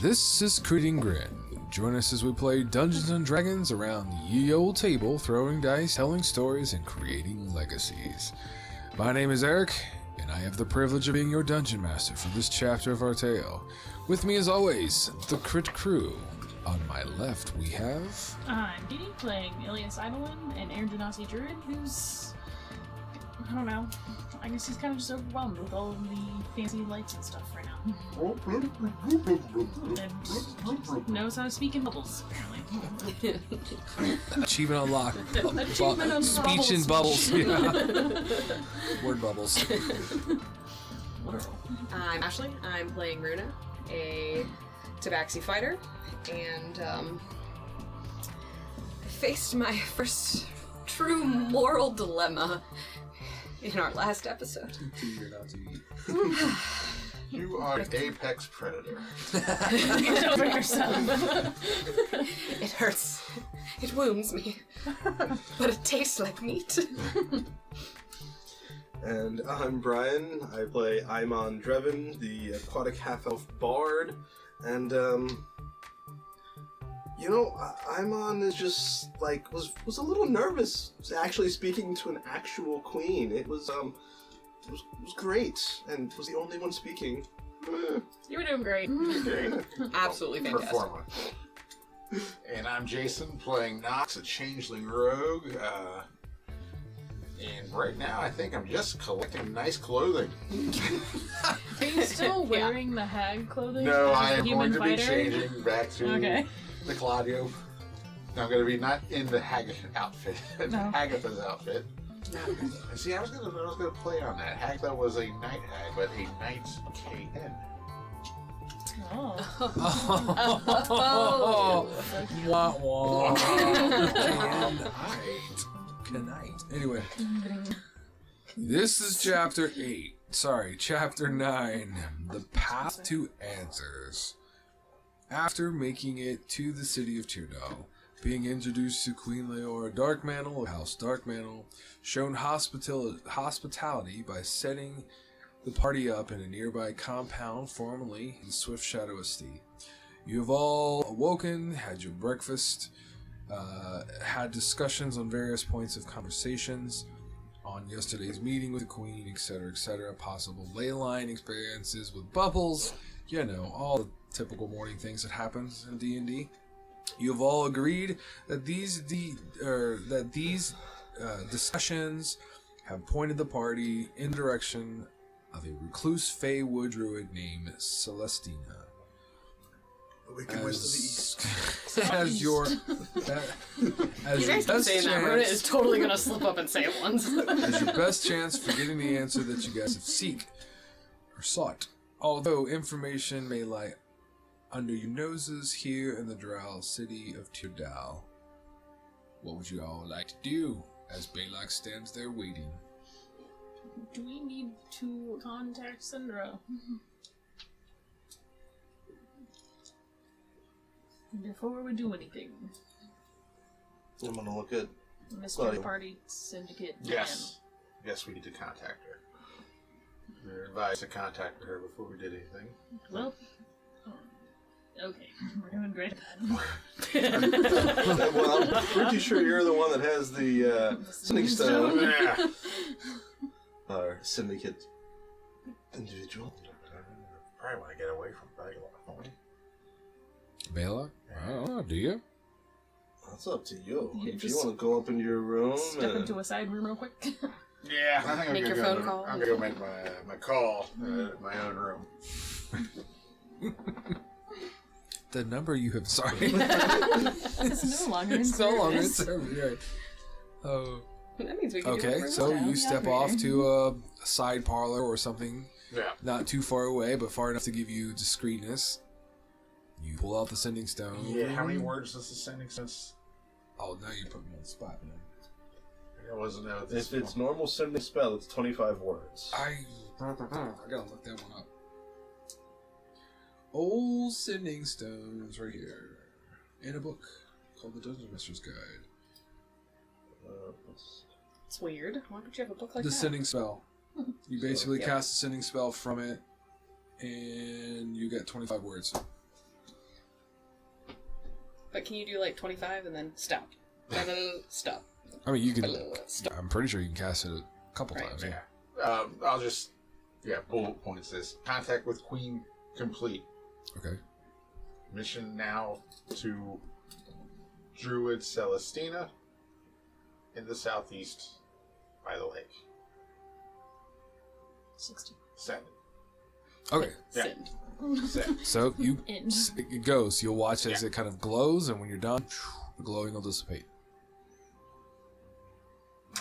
This is Creating Grin. Join us as we play Dungeons & Dragons around the ye old table, throwing dice, telling stories, and creating legacies. My name is Eric, and I have the privilege of being your Dungeon Master for this chapter of our tale. With me as always, the Crit Crew. On my left we have... I'm Dee Dee, playing Ilias Eidolon, an Air Genasi Druid who's... I don't know. I guess he's kind of just overwhelmed with all of the fancy lights and stuff right now. And knows how to speak in bubbles, apparently. Achievement unlocked. Achievement unlocked. Speech in bubbles. Yeah. Word bubbles. Literal. I'm Ashley. I'm playing Runa, a Tabaxi fighter, and I faced my first true moral dilemma in our last episode. You are an apex predator. Get over yourself. It hurts. It wounds me. But it tastes like meat. And I'm Bryan. I play Aimon Dreven, the aquatic half-elf bard. And, Aimon is just, was a little nervous actually speaking to an actual queen. It was great, and was the only one speaking. You were doing great. Absolutely fantastic. Performer. And I'm Jason, playing Nox, a changeling rogue. And right now, I think I'm just collecting nice clothing. Are you still wearing the hag clothing? No, as a I am human going to be fighter? changing back to the Claudio. I'm going to be not in the outfit, Hagatha's outfit. See, I was gonna play on that. Hagatha was a night hag, but a knight's KN. Wah, wah. Knight. Anyway. This is chapter 9. The Path to Answers. After making it to the city of Tyrdal, being introduced to Queen Liora Darkmantle of House Darkmantle, shown hospitality by setting the party up in a nearby compound, formerly in Swift Shadow Estate. You have all awoken, had your breakfast, had discussions on various points of conversations on yesterday's meeting with the Queen, etc., possible ley line experiences with bubbles, all the typical morning things that happens in D&D. You have all agreed that these discussions have pointed the party in the direction of a recluse Fey wood druid named Celestina. The Wicked Witch of the East. As your You guys keep saying that. Runa is totally going to slip up and say it once. as your best chance for getting the answer that you guys have sought. Although information may lie under your noses here in the drow city of Tyrdal. What would you all like to do as Balak stands there waiting? Do we need to contact Syndra before we do anything? I'm gonna look at... Mr. Party Syndicate. Yes, we need to contact her. We're advised to contact her before we did anything. Well, okay, we're doing great at that. Well, I'm pretty sure you're the one that has the Sending Stone. Yeah. Our syndicate individual. Probably want to get away from Balak, don't we? Balak? I don't know, do you? That's up to you. Yeah, If you just want to go up into your room Step into a side room real quick. Yeah, I think Make your phone call. I'm gonna go make my call in my own room. The number you have, sorry. It's no longer in It's no longer in service. service, right. Oh. That means we can do Okay, whatever we so want. you step off to a side parlor or something, Yeah. not too far away, but far enough to give you discreetness. You pull out the sending stone. Yeah. How many words does the sending sense? Oh, now you put me on the spot, man. I wasn't know If it's normal sending spell, it's 25 words. I gotta look that one up. Old sending stones right here in a book called the Dungeon Master's Guide. It's weird. Why would you have a book like The that? sending spell. You basically yeah. cast a sending spell from it, and you get 25 words. But can you do like 25 and then stop? And then stop. I mean, you can. Stop. I'm pretty sure you can cast it a couple Right. times. Yeah. I'll just bullet points this. Contact with Queen complete. Okay. Mission now to Druid Celestina in the southeast by the lake. 60. Send. Okay. Yeah. Send. Send. So In. it goes. You'll watch as it kind of glows, and when you're done, the glowing will dissipate.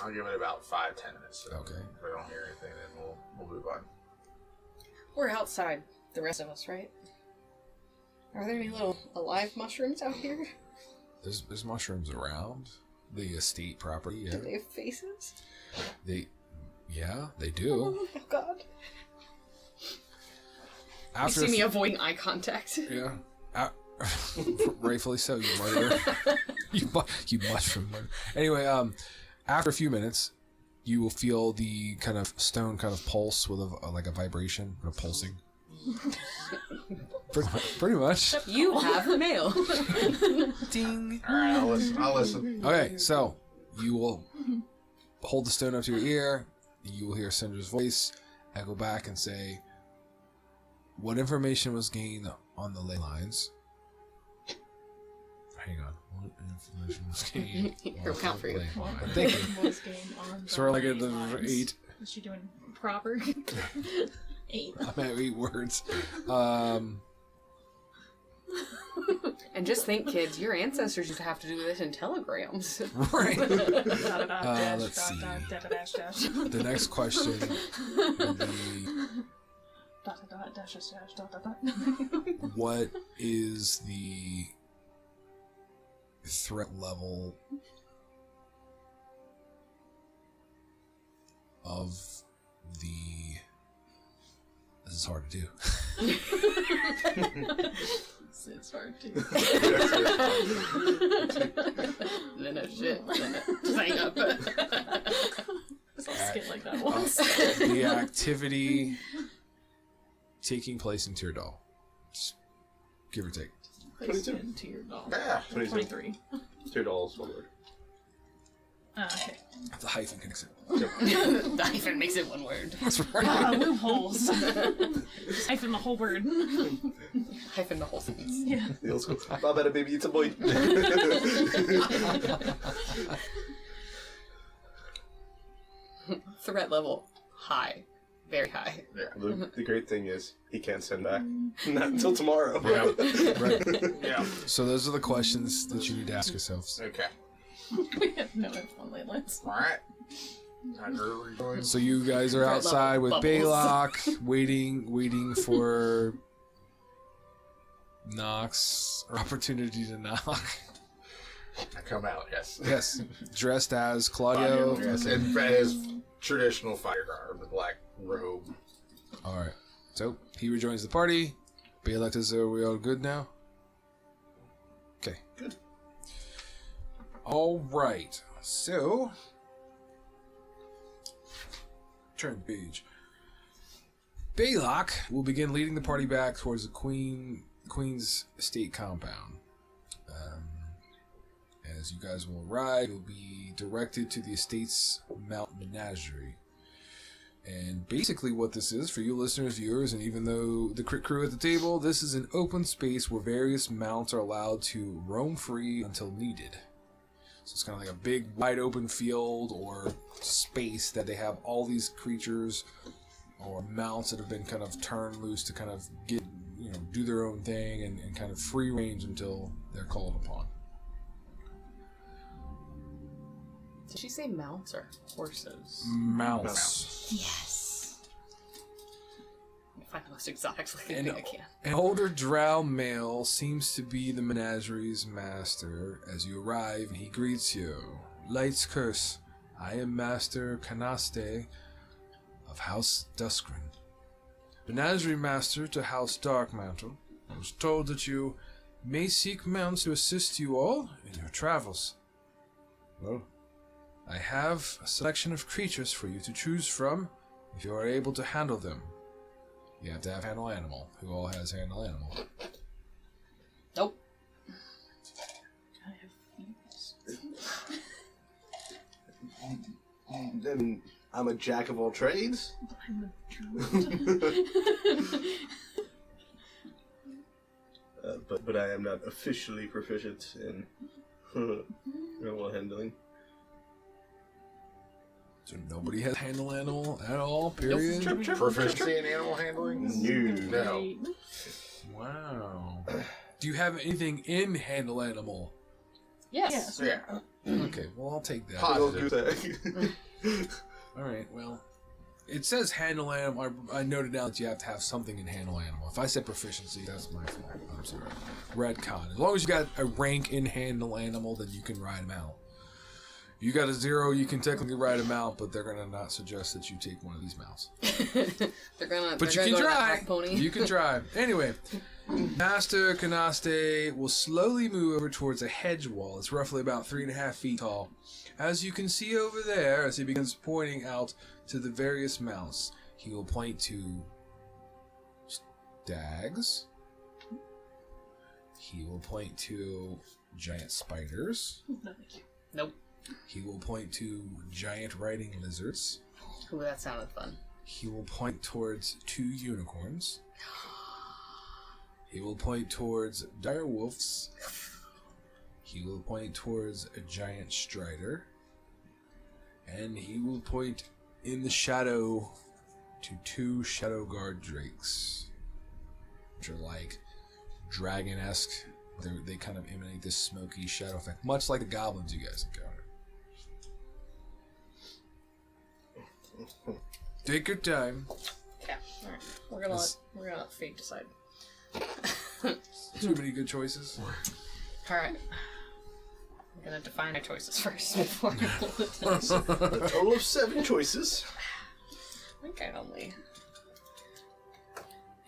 I'll give it about 5-10 minutes. So Okay. If we don't hear anything, then we'll move on. We're outside, the rest of us, right? Are there any little alive mushrooms out here? There's mushrooms around the estate property. Yeah. Do they have faces? They do. Oh god. After You see me avoiding eye contact. Yeah. Rightfully so, you murderer. you mushroom murderer. Anyway, after a few minutes, you will feel the kind of stone kind of pulse with like a vibration, a pulsing. Pretty much. You have mail. Ding. All right, I'll listen. Okay, so you will hold the stone up to your ear. You will hear Cinder's voice echo back and say, "What information was gained on the ley lines?" Hang on. What information was gained? Here, we'll count for you. I'm thinking. Was game on So we're like at the lines. 8. Is she doing proper? 8. I'm at 8 words. And just think, kids, your ancestors used to have to do this in telegrams. Right. Let's Let's see. see. The next question will be, what is the threat level of the... This is hard to do. It's hard to. No shit. Just hang up. I'll skip like that once. The activity taking place in Teardal. Just give or take. Placed into your doll. Yeah. 23. $2 one word. Okay. The hyphen connects it. The hyphen makes it one word. That's right. Loopholes. Just hyphen the whole word. Hyphen the whole sentence. Yeah. The old school. Bye, baby, it's a boy. Threat level high. Very high. The great thing is, he can't send back. Not until tomorrow. Yeah. Right. Yeah. So those are the questions that you need to ask yourselves. Okay. We have no info on ley lines. All right. I heard where you're going. So you guys are Threat outside level with bubbles. Baylock, waiting for knocks or opportunity to knock. I come out, yes. Yes, dressed as Claudio. Yes, and his traditional fire garb, the black robe. All right. So he rejoins the party. Baylock says, "Are we all good now?" Okay. Good. All right. So turn the page. Baylock will begin leading the party back towards the Queen's estate compound. As you guys will arrive, you'll be directed to the estate's Mount Menagerie. And basically what this is, for you listeners, viewers, and even though the crit crew at the table, this is an open space where various mounts are allowed to roam free until needed. So it's kind of like a big, wide open field or space that they have all these creatures or mounts that have been kind of turned loose to kind of get, do their own thing and kind of free range until they're called upon. Did she say mounts or horses? Mounts. Yes. Let me find the most exotic looking And thing I can. an older drow male seems to be the menagerie's master. As you arrive, he greets you. Light's curse. I am Master Canaste of House Duskren. Menagerie Master to House Darkmantle. I was told that you may seek mounts to assist you all in your travels. Well, I have a selection of creatures for you to choose from if you are able to handle them. You have to have handle animal. Who all has handle animal? Nope. And I'm a jack of all trades. I'm a druid. But I am not officially proficient in animal handling. So nobody has handle animal at all, period? Proficiency in animal handling? No. Wow. Do you have anything in handle animal? Yes. Yeah. Okay, well, I'll take that. Positive. Alright, well, it says handle animal. I noted down that you have to have something in handle animal. If I said proficiency, that's my fault. I'm sorry. Redcon. As long as you got a rank in handle animal, then you can ride them out. You got a 0, you can technically ride them out, but they're gonna not suggest that you take one of these mounts. But you can try. You can try. Anyway, Master Kanaste will slowly move over towards a hedge wall. It's roughly about 3.5 feet tall. As you can see over there, as he begins pointing out to the various mounts, he will point to stags. He will point to giant spiders. No, thank you. Nope. He will point to giant riding lizards. Ooh, that sounded fun. He will point towards 2 unicorns. He will point towards dire wolves. He will point towards a giant strider. And he will point in the shadow to 2 shadow guard drakes, which are like dragon-esque. They kind of emanate this smoky shadow effect, much like the goblins you guys encountered. Take your time. Yeah. All right. We're gonna let fate decide. Too many good choices. All right. I'm gonna define my choices first before I pull it down. A total of 7 choices. I think I only.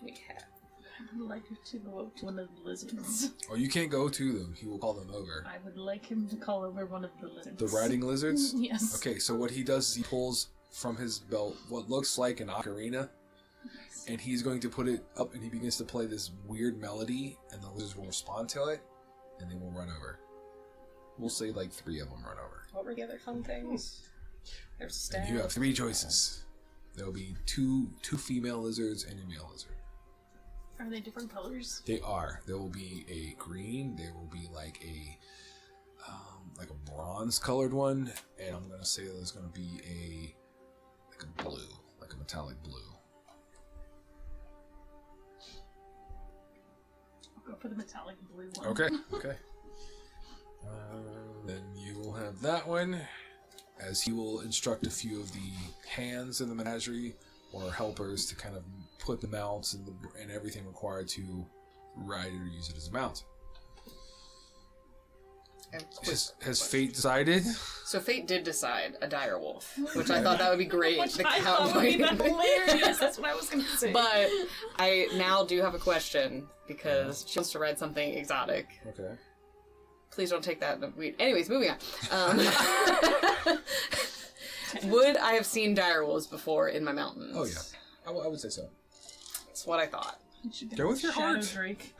We have. I would like to go up to one of the lizards. Oh, you can't go to them. He will call them over. I would like him to call over one of the lizards. The riding lizards? Yes. Okay, so what he does is he pulls from his belt what looks like an ocarina, and he's going to put it up, and he begins to play this weird melody, and the lizards will respond to it, and they will run over. We'll say like 3 of them run over. What were the other fun things? There's a stag. And you have 3 choices. There will be two female lizards and a male lizard. Are they different colors? They are. There will be a green. There will be like a bronze colored one, and I'm gonna say there's gonna be a blue, like a metallic blue. I'll go for the metallic blue one. Okay. Okay. Then you will have that one, as he will instruct a few of the hands in the menagerie or helpers to kind of put the mounts and everything required to ride it or use it as a mount. Has fate decided? So fate did decide a dire wolf, which I thought that would be great. Which The I thought would be cowboy. hilarious. That's what I was going to say. But I now do have a question because she wants to ride something exotic. Okay. Please don't take that. Anyways, moving on. Would I have seen dire wolves before in my mountains? Oh yeah, I would say so. That's what I thought. You should Go with your Shadow heart. Drake.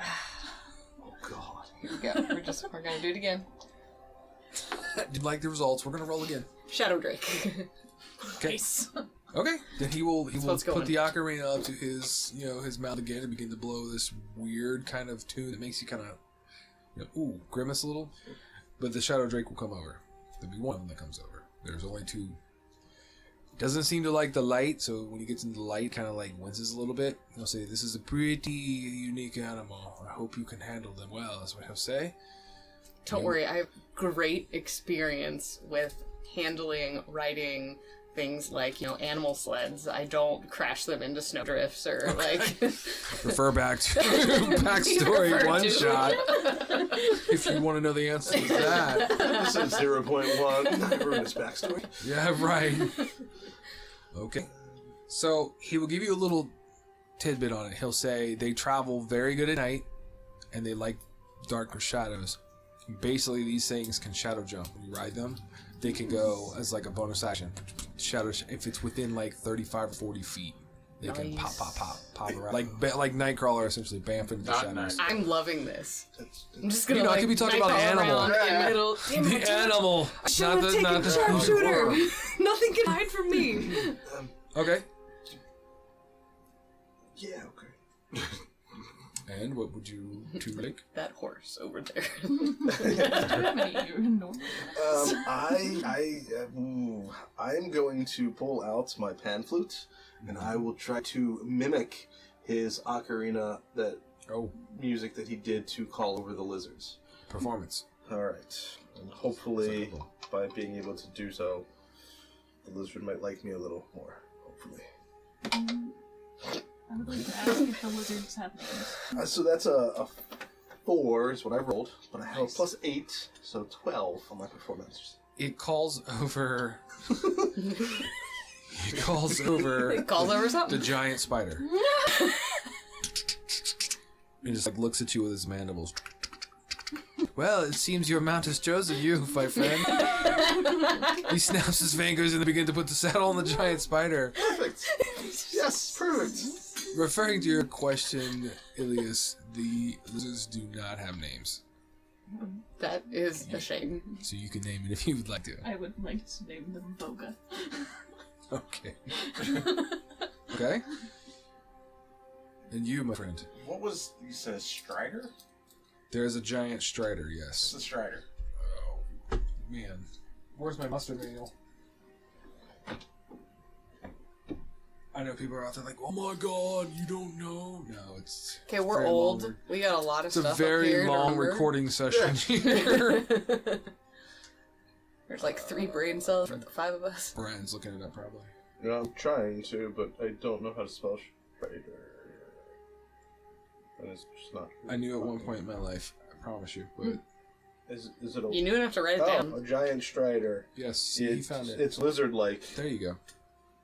Oh god. Here we go. We're gonna do it again. Didn't like the results. We're gonna roll again. Shadow Drake. Okay. Nice. Okay. Then he will what's put going. the ocarina up to his his mouth again and begin to blow this weird kind of tune that makes you kind of grimace a little. But the Shadow Drake will come over. There'll be one that comes over. There's only 2. Doesn't seem to like the light, so when he gets into the light, kind of like winces a little bit. He'll say, "This is a pretty unique animal. I hope you can handle them well." That's what he'll say. Don't worry, I have great experience with handling, riding things like, animal sleds. I don't crash them into snowdrifts or Refer back to backstory Refer one to. shot if you want to know the answer to that. This is 0.1. I ruined his backstory. Yeah, right. Okay. So he will give you a little tidbit on it. He'll say they travel very good at night, and they like darker shadows. Basically, these things can shadow jump. When you ride them, they can go as like a bonus action. Shadow, if it's within like 35 or 40 feet, They can Nice. pop around. Like Nightcrawler, essentially, bamf into the Not shadows. nice. I'm loving this. That's- I'm just gonna You know, I like could be talking about the nightcrawl animal. around in middle. Damn it, The animal, not the sharpshooter. Nothing can hide from me. Okay. Yeah, okay. And what would you two like? That horse over there. I am going to pull out my pan flute, and I will try to mimic his ocarina, that Oh, music that he did to call over the lizards. performance. All right, and hopefully, by being able to do so, the lizard might like me a little more. Hopefully. I would like to ask if the lizards have names. So that's a 4 is what I rolled, but I have a plus 8, so 12 on my performance. It calls over. It calls over. It calls over the something. giant spider. He just like looks at you with his mandibles. Well, it seems your mount has chosen you, my friend. He snaps his fingers and they begin to put the saddle on the giant spider. Perfect. Yes, perfect. Referring to your question, Ilias, the lizards do not have names. That is a shame. So you can name it if you would like to. I would like to name them Boga. Okay. Okay? And you, my friend. What was you said? Strider? There's a giant strider, What's yes. the Strider? Oh, man. Where's my mustard manual? I know people are out there like, oh my god, you don't know. No, it's... Okay, we're very old. long- We got a lot of It's a stuff up very here to long remember. recording session here. There's like 3 brain cells for the 5 of us. Brian's looking it up probably. No, I'm trying to, but I don't know how to spell strider. And it's just not. I knew at one point in my life, I promise you. But Is it a? You knew enough to write it Oh, down. a giant strider. yes, see, he found it. It's lizard-like. There you go.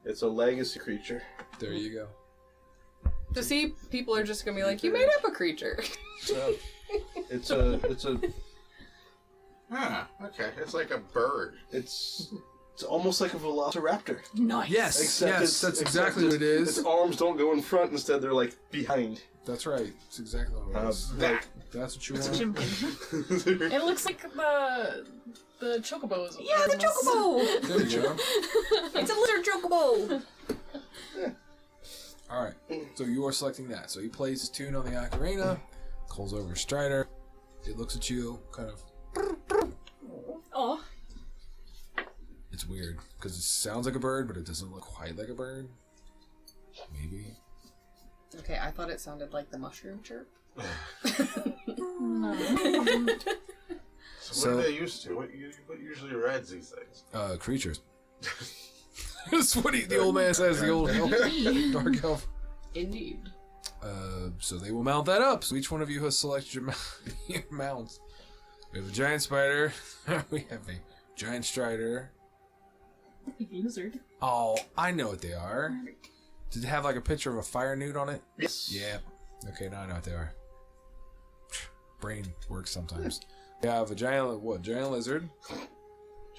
It's a legacy creature. There you go. To see, people are just gonna be like, you made up a creature. It's a. Huh. Okay. It's like a bird. It's almost like a velociraptor. Nice. Yes, Except yes, that's except exactly what it is. Its arms don't go in front; instead, they're like behind. That's right. It's exactly what it is. That's what you It's a want. chimpanzee. It looks like the chocobos. Yeah, the chocobo! There you go. It's a lizard chocobo! Alright, so you are selecting that. So he plays his tune on the ocarina, calls over Strider. It looks at you, kind of. Oh, It's weird, because it sounds like a bird, but it doesn't look quite like a bird. Maybe. Okay, I thought it sounded like the mushroom chirp. So what are they used to? What usually rides these things? Creatures. That's what the old man says, the old elf, dark elf. Indeed. So they will mount that up. So each one of you has selected your, your mounts. We have a giant spider. We have a giant strider. lizard. Oh, I know what they are. Did it have like a picture of a fire newt on it? Yes. Yeah. Okay, now I know what they are. Brain works sometimes. We have a giant lizard.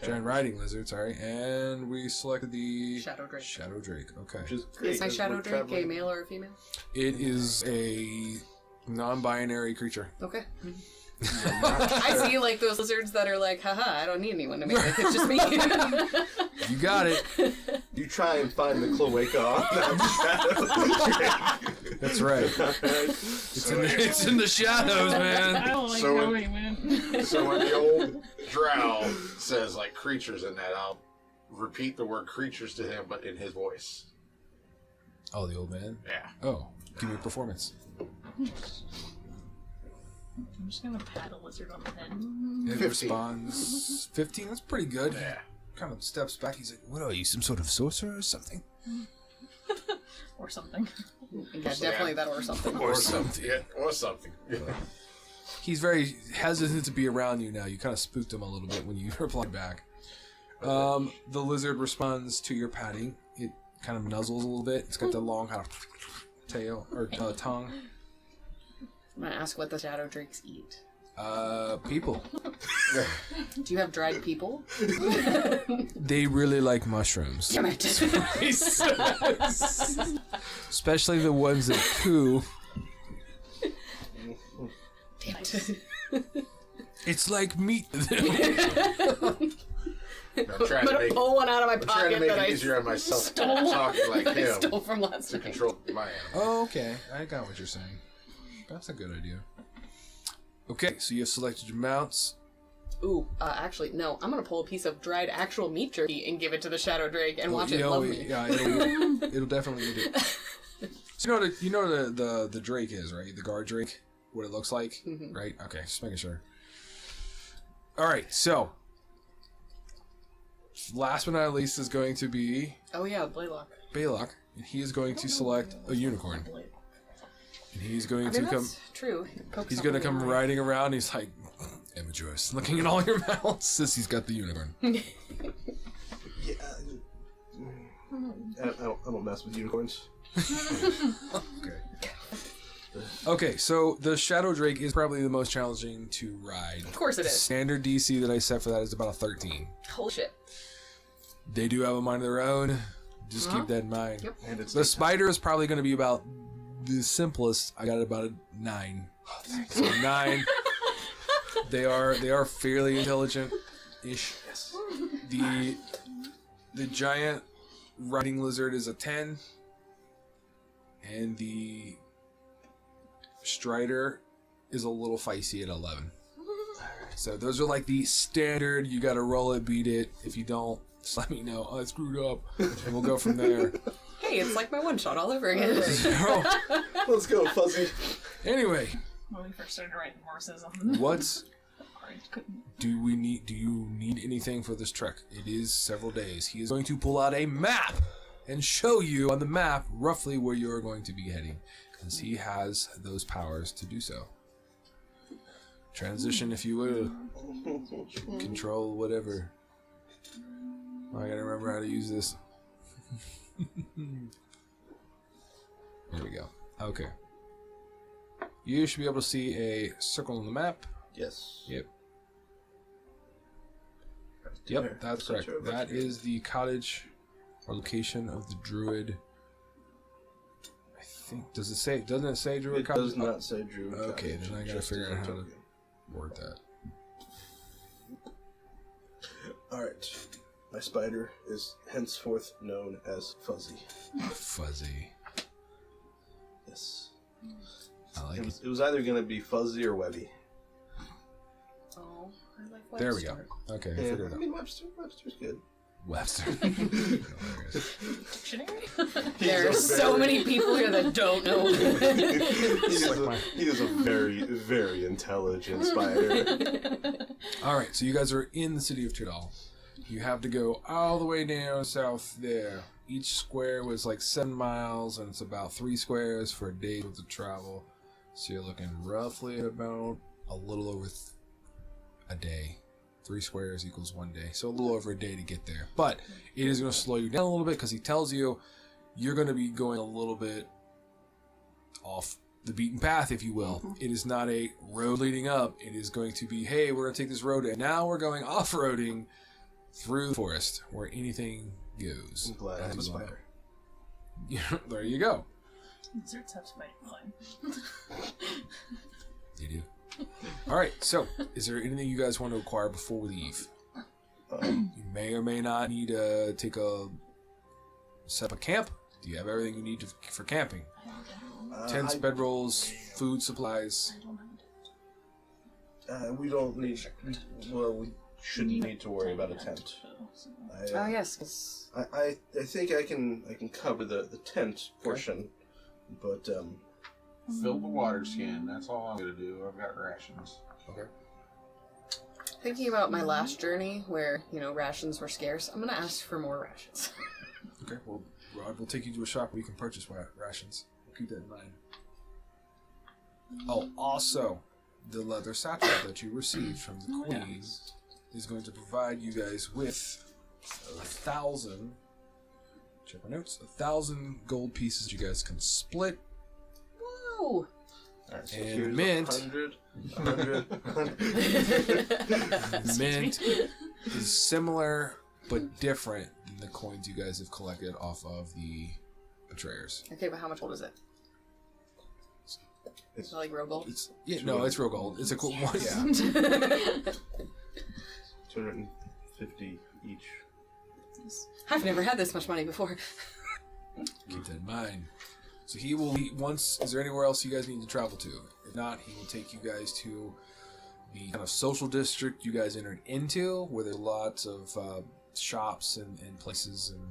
Giant riding lizard, sorry. And we selected the... Shadow Drake. Shadow Drake, okay. Which is great. Is my as shadow we're drake a traveling. male or a female? It is a non-binary creature. Okay. I see like those lizards that are like, haha, I don't need anyone to make it. It's just me. You got it. You try and find the cloaca on that shadow. That's right. It's in the shadows, I man. don't like So how it- he went. So when the old drow says like creatures in that, I'll repeat the word creatures to him, but in his voice. Oh, the old man? Yeah. Oh, give me a performance. I'm just gonna pat a lizard on the head. It 15. responds 15. That's pretty good. Yeah. Kind of steps back. He's like, "What are you, some sort of sorcerer or something?" Or something. Yeah, definitely that or something. Or something. Yeah, or something. Yeah. He's very hesitant to be around you now. You kind of spooked him a little bit when you replied back. The lizard responds to your patting. It kind of nuzzles a little bit. It's got the long kind of tail or tongue. I'm gonna ask what the shadow drakes eat. People. Do you have dried people? They really like mushrooms. Damn it. He says. especially the ones that poo. Damn it. It's like meat. I'm gonna pull one out of my I'm trying to pocket make that it I easier on myself stole. talking like I him stole from last to night. control my animal. Oh, okay. I got what you're saying. That's a good idea. Okay, so you have selected your mounts. Ooh, actually, no. I'm gonna pull a piece of dried actual meat jerky and give it to the Shadow Drake and watch it love me. Yeah, it'll definitely eat it. So you know the Drake is, right? The guard Drake, what it looks like, right? Okay, just making sure. All right, so last but not least is going to be Oh yeah, Blaylock. Baylock, and he is going to select a unicorn, and he's going to come. That's true. He's going to come riding around. And he's like, Emma Joyce, looking at all your mounts, says he's got the unicorn. Yeah. I don't mess with unicorns. Okay. Okay, so the Shadow Drake is probably the most challenging to ride. Of course it The is. standard DC that I set for that is about a 13. Holy shit. They do have a mind of their own. Just Uh-huh. keep that in mind. Yep. And it's The spider is probably going to be about the simplest. I got about a 9. So 9. They are fairly intelligent-ish. Yes. The giant riding lizard is a 10, and the strider is a little feisty at 11. So those are like the standard. You got to roll it, beat it. If you don't, just let me know. I screwed up, and we'll go from there. Hey, it's like my one shot all over again. So, Let's go, Fuzzy. anyway, When we first started writing horses on what's I couldn't. do you need anything for this trek? It is several days. He is going to pull out a map and show you on the map roughly where you're going to be heading, because he has those powers to do so. Transition, if you will. Control whatever. Oh, I gotta remember how to use this. There we go. Okay. You should be able to see a circle on the map. Yes. Yep. Yep, that's correct. That is the cottage or location of the druid. I think. Doesn't it say druid It cottage? does not say Druid. Okay, Cottage, then I gotta just figure as out a how to token. word that. Alright. My spider is henceforth known as Fuzzy. Fuzzy. Yes. I like it. It was either going to be Fuzzy or Webby. Oh, I like There we go. Webster. Okay, I Yeah, figured it I out. mean, Webster's good. Webster. Dictionary? There are so many people here that don't know. He is a very, very intelligent spider. Alright, so you guys are in the city of Tudal. You have to go all the way down south there. Each square was like 7 miles, and it's about 3 squares for a day worth of travel. So you're looking roughly at about a little over a day. 3 squares equals 1 day. So a little over a day to get there. But it is going to slow you down a little bit because he tells you you're going to be going a little bit off the beaten path, if you will. It is not a road leading up. It is going to be, hey, we're going to take this road, and now we're going off-roading through the forest where anything goes. I'm glad I'm a spider. There you go. Lizards have spider climb. They do. All right, so is there anything you guys want to acquire before we leave? You may or may not need to set up a camp. Do you have everything you need for camping? Tents, bedrolls, food supplies. We don't need. Well, we shouldn't need to worry about a tent. Oh yes, 'cause I think I can cover the tent portion, but Fill the water skin. That's all I'm gonna do. I've got rations. Okay. thinking about my last journey where, rations were scarce, I'm gonna ask for more rations. Okay, well, Rod will take you to a shop where you can purchase rations. We'll keep that in mind. Oh, also, the leather satchel that you received from the Queen is going to provide you guys with 1,000. Check my notes. 1,000 gold pieces you guys can split. Whoa! alright, so And here's mint. 100. Mint is similar but different than the coins you guys have collected off of the betrayers. Okay, but how much gold is it? Is it like real gold? It's it's real gold. It's a cool one. Yeah. 250 each. I've never had this much money before. Keep that in mind. So he will once. Is there anywhere else you guys need to travel to? If not, he will take you guys to the kind of social district you guys entered into, where there's lots of shops and places and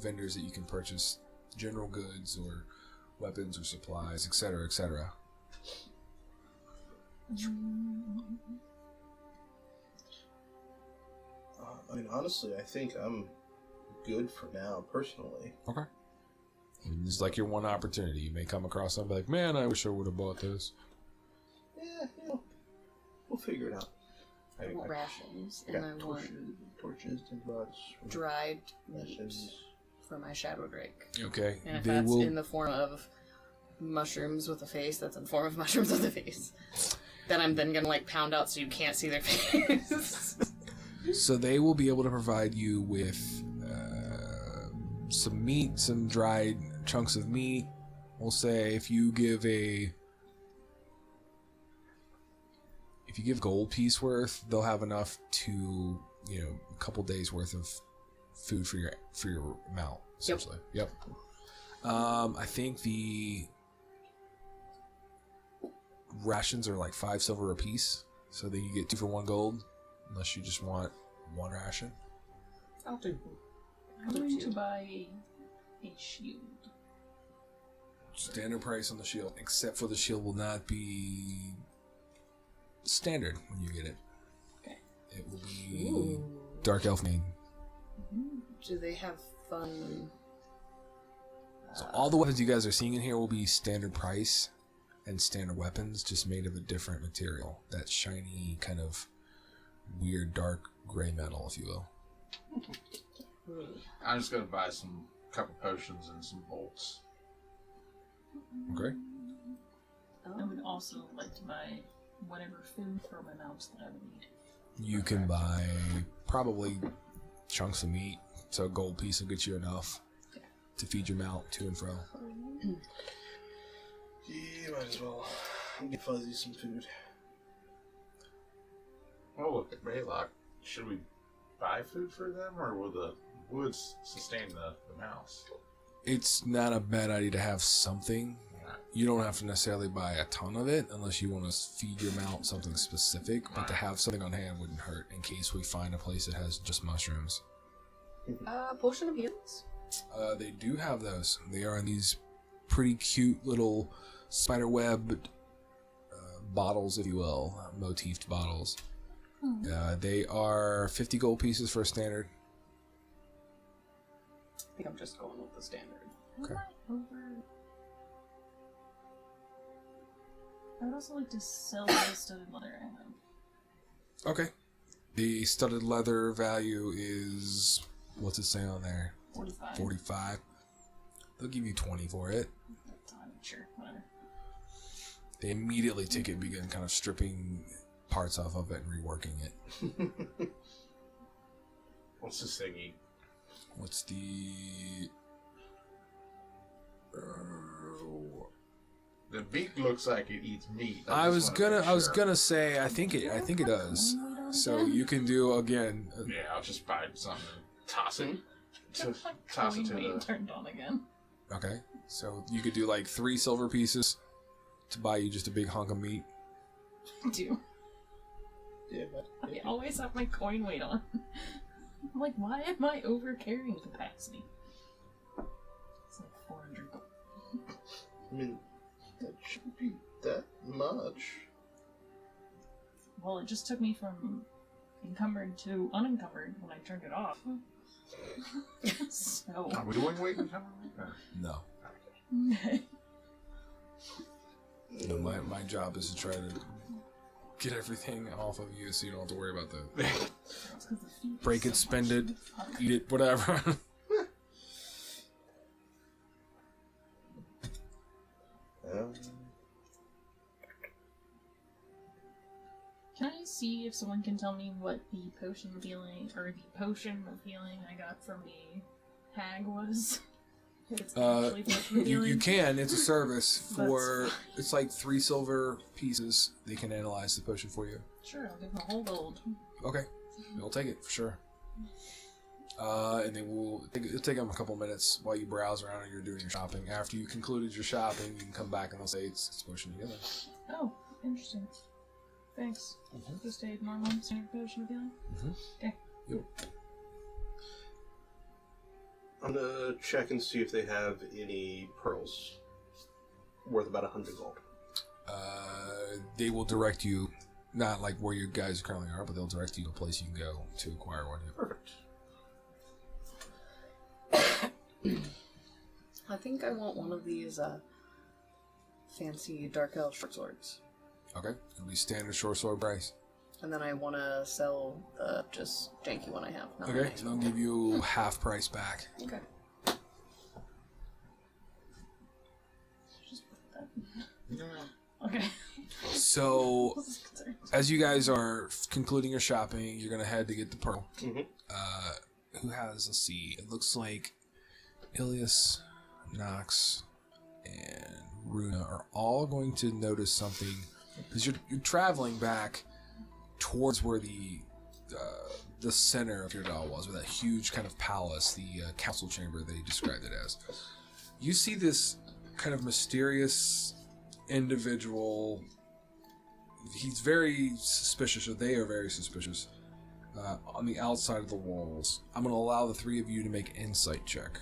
vendors that you can purchase general goods or weapons or supplies, etc., etc. I mean, honestly, I think I'm good for now, personally. Okay. It's like your one opportunity. You may come across something like, man, I wish I would have bought this. Yeah, we'll figure it out. I want rations, and I want torches and rods, dried meat rations for my shadow drake. Okay. And if that's in the form of mushrooms with a face, that's in the form of mushrooms with a face. Then I'm then gonna like pound out so you can't see their face. So they will be able to provide you with some meat, some dried chunks of meat. We'll say if you give gold piece worth, they'll have enough to, a couple days worth of food for your mount, essentially. Yep. I think the rations are like 5 silver a piece, so that you get 2 for 1 gold, unless you just want 1 ration. I'll do. I'm going to buy a shield. Standard price on the shield, except for the shield will not be standard when you get it. Okay. It will be Dark Elf made. Do they have fun? So all the weapons you guys are seeing in here will be standard price and standard weapons, just made of a different material. That shiny kind of weird dark gray metal, if you will. I'm just gonna buy some couple potions and some bolts. Okay. I would also like to buy whatever food for my mounts that I would need. You can buy probably chunks of meat, so a gold piece will get you enough to feed your mount to and fro. Yeah, might as well get Fuzzy some food. Oh, look at Raylock. Should we buy food for them, or will the woods sustain the mouse? It's not a bad idea to have something. You don't have to necessarily buy a ton of it unless you want to feed your mount something specific, but to have something on hand wouldn't hurt in case we find a place that has just mushrooms. Potion of heals? They do have those. They are in these pretty cute little spiderweb bottles, if you will, motifed bottles. They are 50 gold pieces for a standard. I think I'm just going with the standard. Okay. I would also like to sell the studded leather I have. Okay. The studded leather value is, what's it say on there? 45. 45. They'll give you 20 for it. Sure, whatever. They immediately take it and begin kind of stripping parts off of it and reworking it. What's this thing eat? What's the... The beak looks like it eats meat. I was gonna say I think it does. So you can do again. Yeah, I'll just buy something. Toss it. Toss it to the... turned on again. Okay, so you could do like 3 silver pieces to buy you just a big hunk of meat. I do. Yeah, but I always have my coin weight on. I'm like, why am I over carrying capacity? It's like 400 gold. I mean, that shouldn't be that much. Well, it just took me from encumbered to unencumbered when I turned it off. So... Are we doing weight and cover? No. Okay. No, my job is to try to get everything off of you so you don't have to worry about the break it, spend it, eat it, whatever. Can I see if someone can tell me what the potion of healing I got from the hag was? It's actually potion of You healing. can. It's a service for. It's like 3 silver pieces. They can analyze the potion for you. Sure, I'll give him a whole gold. Okay, they'll take it for sure. And they will. It'll take them a couple minutes while you browse around and you're doing your shopping. After you concluded your shopping, you can come back and they'll say it's potion of healing. Oh, interesting. Thanks. Just a normal standard potion of healing. Okay. Yep. I'm gonna check and see if they have any pearls worth about 100 gold. They will direct you, not like where you guys currently are, but they'll direct you to a place you can go to acquire one. Perfect. I think I want one of these fancy dark elf short swords. Okay, it'll be standard short sword price. And then I want to sell the just janky one I have. Not the Okay, nice so I'll one. give you half price back. Okay. Just put that. Okay. So, as you guys are concluding your shopping, you're gonna head to get the pearl. Mm-hmm. Who has? Let's see. It looks like Ilias, Nox, and Runa are all going to notice something because you're traveling back towards where the center of your doll was, where that huge kind of palace, the council chamber they described it as. You see this kind of mysterious individual. He's very suspicious, or they are very suspicious, on the outside of the walls. I'm going to allow the 3 of you to make insight check.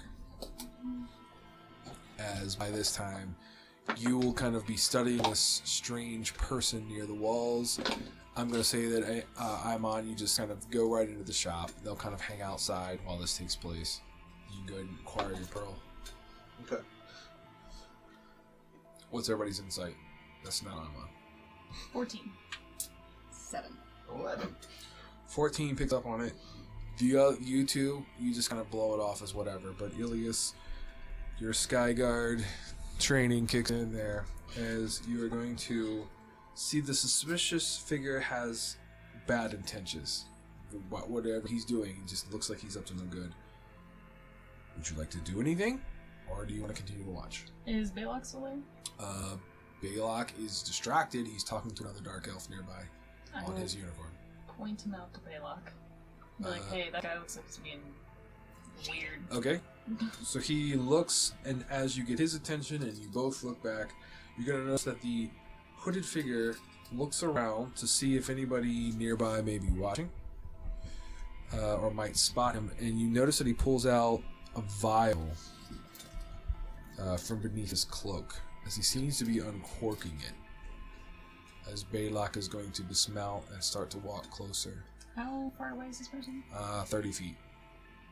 As by this time, you will kind of be studying this strange person near the walls. I'm going to say that I'm on. You just kind of go right into the shop. They'll kind of hang outside while this takes place. You can go ahead and acquire your pearl. Okay. What's everybody's insight? That's not on mine. 14. 7. 11. 14 picks up on it. You two, you just kind of blow it off as whatever. But Ilias, your Skyguard training kicks in there as you are going to see the suspicious figure has bad intentions. Whatever he's doing, it just looks like he's up to no good. Would you like to do anything? Or do you want to continue to watch? Is Baylock still there? Baylock is distracted. He's talking to another dark elf nearby I on will his uniform. point him out to Baylock. Be like, hey, that guy looks like he's being weird. Okay. So he looks, and as you get his attention and you both look back, you're going to notice that the hooded figure looks around to see if anybody nearby may be watching or might spot him, and you notice that he pulls out a vial from beneath his cloak as he seems to be uncorking it as Baylock is going to dismount and start to walk closer. How far away is this person? 30 feet.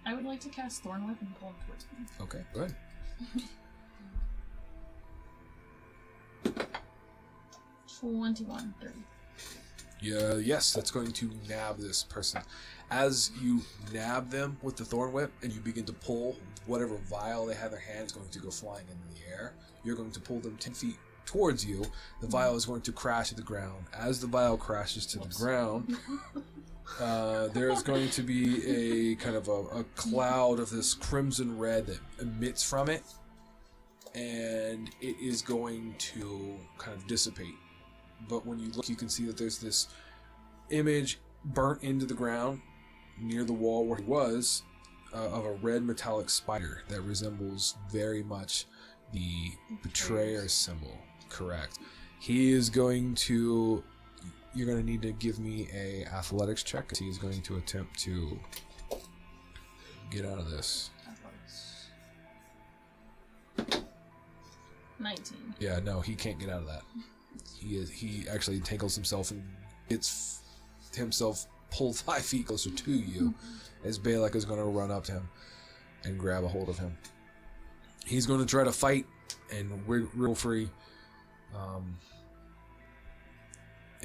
I would like to cast Thorn Whip and pull him towards me. Okay, go ahead. 21, 30. Yeah, yes, that's going to nab this person. As you nab them with the Thorn Whip and you begin to pull, whatever vial they have in their hand is going to go flying into the air. You're going to pull them 10 feet towards you. The vial is going to crash to the ground. As the vial crashes to the ground, there is going to be a kind of a cloud of this crimson red that emits from it, and it is going to kind of dissipate. But when you look, you can see that there's this image burnt into the ground near the wall where he was of a red metallic spider that resembles very much the betrayer symbol. Correct. He is going to... You're going to need to give me a athletics check. He is going to attempt to get out of this. 19. Yeah, no, he can't get out of that. He actually tangles himself and gets himself pulled 5 feet closer to you as Balak is going to run up to him and grab a hold of him. He's going to try to fight and wriggle free.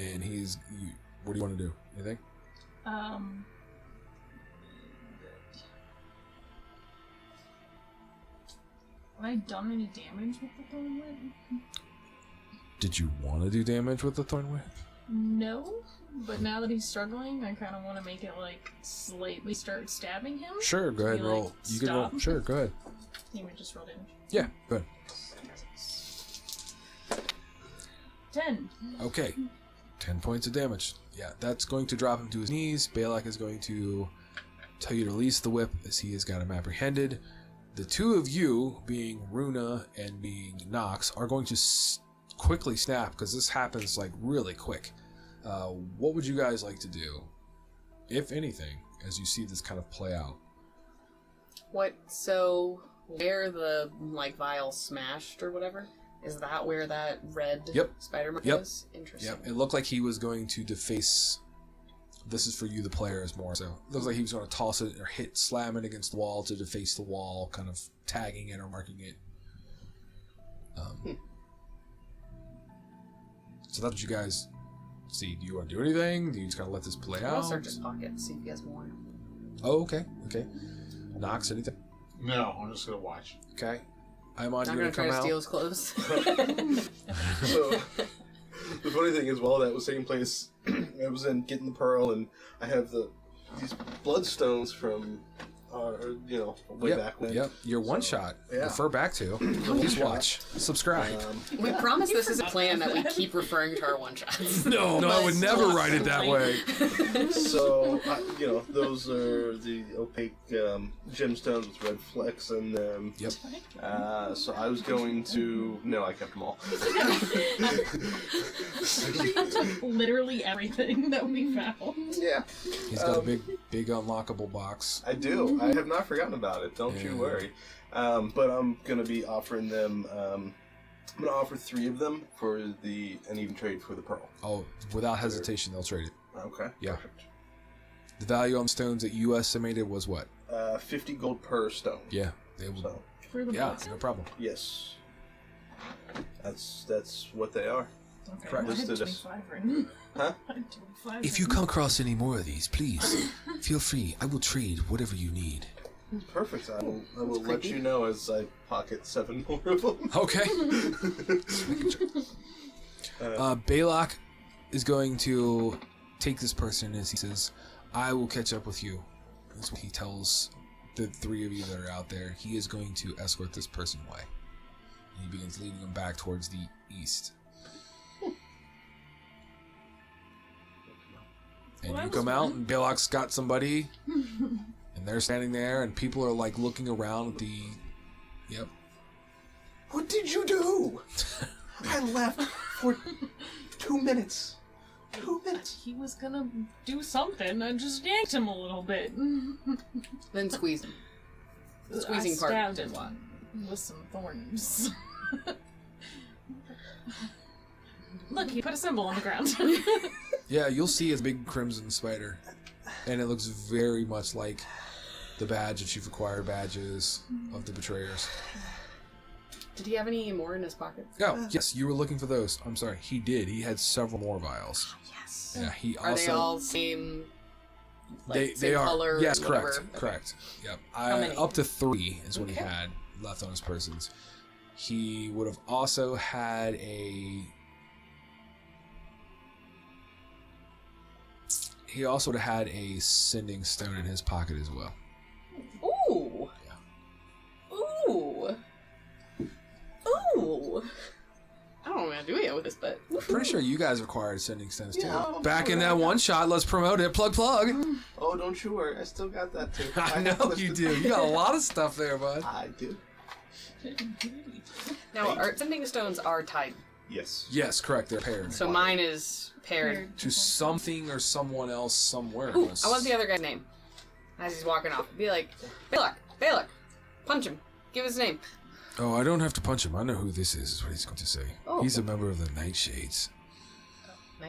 And what do you want to do? Anything? Have I done any damage with the Thorn Whip? Did you want to do damage with the Thorn Whip? No, but now that he's struggling, I kind of want to make it like slightly start stabbing him. Sure, go ahead and Be roll. like, You can roll. stop. Sure, go ahead. You would just roll damage. Yeah, good. 10. Okay. 10 points of damage. Yeah, that's going to drop him to his knees. Balak is going to tell you to release the whip as he has got him apprehended. The two of you, being Runa and being Nox, are going to quickly snap because this happens like really quick. What would you guys like to do, if anything, as you see this kind of play out? So where the vial smashed or whatever, is that where that red spider mark is? Interesting. Yep. It looked like he was going to deface. This is for you, the players, more so. It looks like he was going to toss it or slam it against the wall to deface the wall, kind of tagging it or marking it. So that's what you guys see. Do you want to do anything? Do you just kind of let this play out? I'll search his pocket, see if he has more. Oh, okay. Nox, anything? No, I'm just gonna watch. Okay. I'm on. Not You're gonna try come to out. steal his clothes. So, the funny thing is, while that was taking place, I was in getting the pearl, and I have these bloodstones from, way back when. Yep. Your one shot. yeah. Refer back to. Please watch. Subscribe. We promise this is a plan that we keep referring to our one shots. No, I would never write it that way. So, those are the opaque gemstones with red flecks in them. Yep. So I was going to... No, I kept them all. You took literally everything that we found. Yeah. He's got a big unlockable box. I do. I have not forgotten about it. Don't you worry. But I'm going to be offering them... I'm going to offer 3 of them for an even trade for the pearl. Oh, without hesitation, they'll trade it. Okay. Yeah. Perfect. The value on stones that you estimated was what? 50 gold per stone. Yeah. They will. So, For the Yeah, box. no problem. yes. That's what they are. Okay, Correct. well, I had Listed as- 25 written. Huh? I had 25 If you written. come across any more of these, please feel free. I will trade whatever you need. Perfect. I will let creepy. you know as I pocket 7 more of them. Okay. Balak is going to take this person as he says, I will catch up with you. That's what he tells the 3 of you that are out there. He is going to escort this person away. And he begins leading them back towards the east. And Well, you that come was out, fun. and Balak's got somebody, and they're standing there, and people are like looking around at the. Yep. What did you do? I left for 2 minutes. 2 minutes. He was gonna do something. I just yanked him a little bit. Then squeeze him. The squeezing I part stabbed did him what? with some thorns. Look, he put a symbol on the ground. Yeah, you'll see a big crimson spider, and it looks very much like the badge that you've acquired badges of the betrayers. Did he have any more in his pocket? Oh, yes, you were looking for those. I'm sorry, he did. He had several more vials. Yes. Yeah, he Are also. they all same? They same are. color? Yes, whatever? correct, Okay. correct. Yep. How many? Up to 3 is what he Okay. had left on his persons. He would have also had a. He also would have had a sending stone in his pocket as well. Ooh. Yeah. Ooh. Ooh. I don't know what I'm gonna do yet with this, but I'm pretty sure you guys acquired sending stones too. Yeah, I'm Back sure in I that got- one shot, let's promote it. Plug. Oh, don't you worry. I still got that too. I know you do. You got a lot of stuff there, bud. I do. now our sending stones are tied. Yes. Yes, correct. They're paired So mine is paired. to something or someone else somewhere. Ooh, I want the other guy's name. As he's walking off, be like, Balak, punch him. Give his name. Oh, I don't have to punch him. I know who this is what he's going to say. Oh. He's a member of the Nightshades.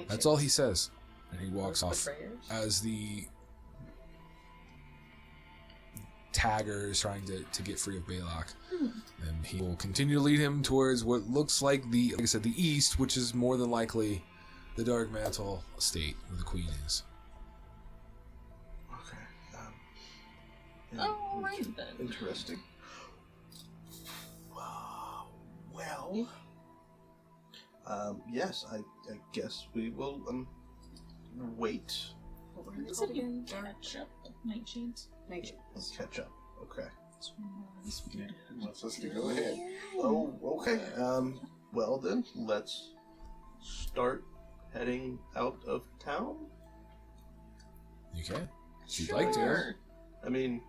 That's all he says. And he walks off as the tagger is trying to get free of Balak. And he will continue to lead him towards what looks like like I said, the east, which is more than likely the Darkmantle estate where the queen is. Okay. Oh, right then. Interesting. Well, yes, I guess we will wait. Is it again? Catch up. Nightshades. Let's catch up. Okay. Wants us to go ahead. Oh, okay. Well then, let's start heading out of town. You can. If you'd like to. I mean,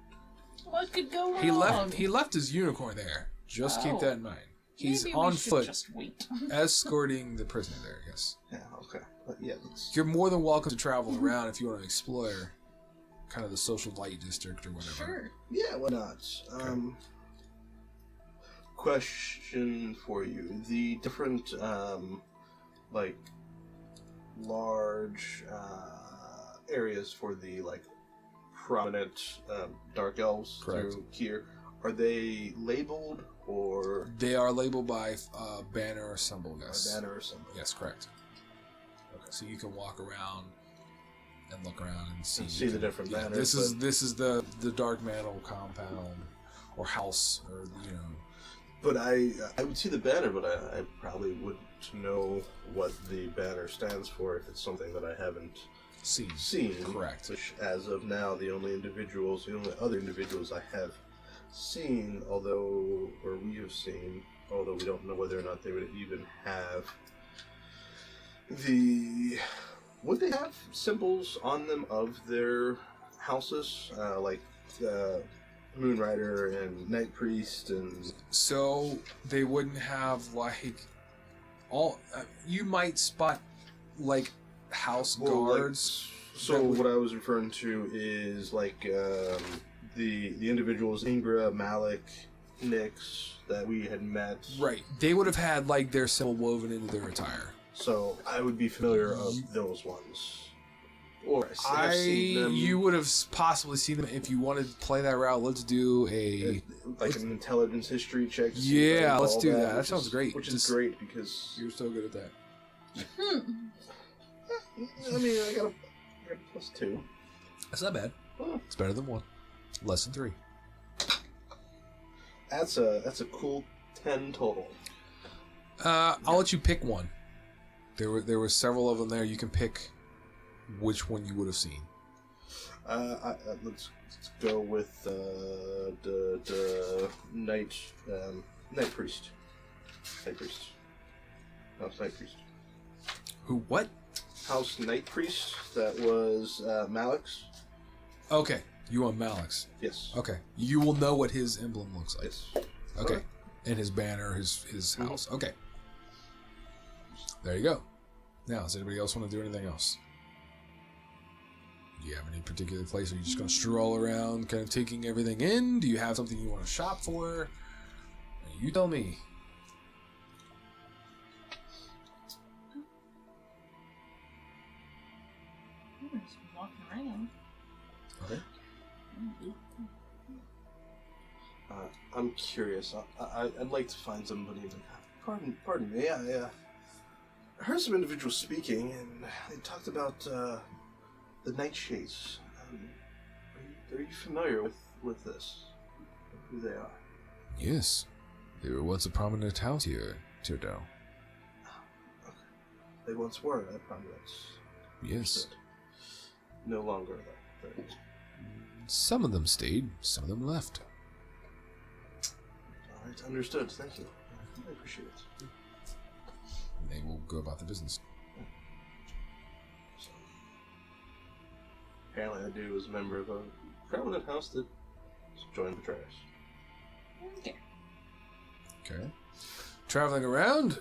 what could go wrong? He left his unicorn there. Just keep that in mind. He's Maybe on we should foot, just wait. escorting the prisoner there. Yes. yeah, okay. But yeah, You're more than welcome to travel around if you want to explore kind of the social light district or whatever. Sure. yeah, why not? Question for you: the different, like, large areas for the prominent dark elves Correct. through here, are they labeled or They are labeled by banner or symbol. Yes. a banner or something? Yes, correct. Okay. So you can walk around and look around and see The different banners. This is the Darkmantle compound or house or But I would see the banner, but I probably wouldn't know what the banner stands for if it's something that I haven't seen. Correct. Which, as of now, the only other individuals I have seen, we have seen, although we don't know whether or not they would even have would they have symbols on them of their houses, like Moonrider and Night Priest and... So they wouldn't have you might spot house guards. What I was referring to is the individuals Ingra, Malik, Nyx that we had met. Right. They would have had their symbol woven into their attire. So I would be familiar of those ones. Or I've seen them. You would have possibly seen them if you wanted to play that route. Let's do an intelligence history check. Yeah, let's do that. That sounds great. Which is great because you're so good at that. I mean, I got a +2. That's not bad. It's better than 1. Less than 3. That's a cool 10 total. I'll let you pick one. There were several of them there. You can pick which one you would have seen. Let's go with the Night Priest. Night Priest. House Night Priest. Who? What? House Night Priest. That was Malik's. Okay, you want Malik's. Yes. Okay, you will know what his emblem looks like. Yes. Okay, Right. and his banner, his house. Okay. There you go. Now, does anybody else want to do anything else? Do you have any particular place? Are you just going to stroll around, kind of taking everything in? Do you have something you want to shop for? You tell me. Just walking around. Okay. I'm curious. I'd like to find somebody. Pardon me. I heard some individuals speaking, and they talked about the Nightshades. Are you familiar with this? Who they are? Yes. They were once a prominent house here, Tirdo. Okay. They once were, I promise. Yes. Understood. No longer, though. Some of them stayed, some of them left. All right, understood. Thank you. I appreciate it. They will go about the business. So, apparently, that dude was a member of a prominent house that joined Betrayers. Okay. Okay. Traveling around,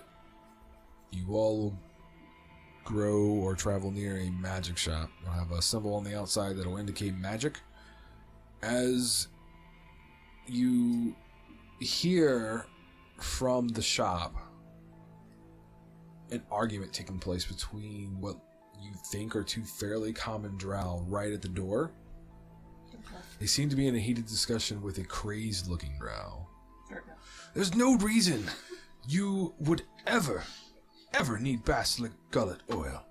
you all will grow or travel near a magic shop. You'll have a symbol on the outside that will indicate magic. As you hear from the shop an argument taking place between what you think are two fairly common drow right at the door. They seem to be in a heated discussion with a crazed-looking drow. There's no reason you would ever need basilic gullet oil.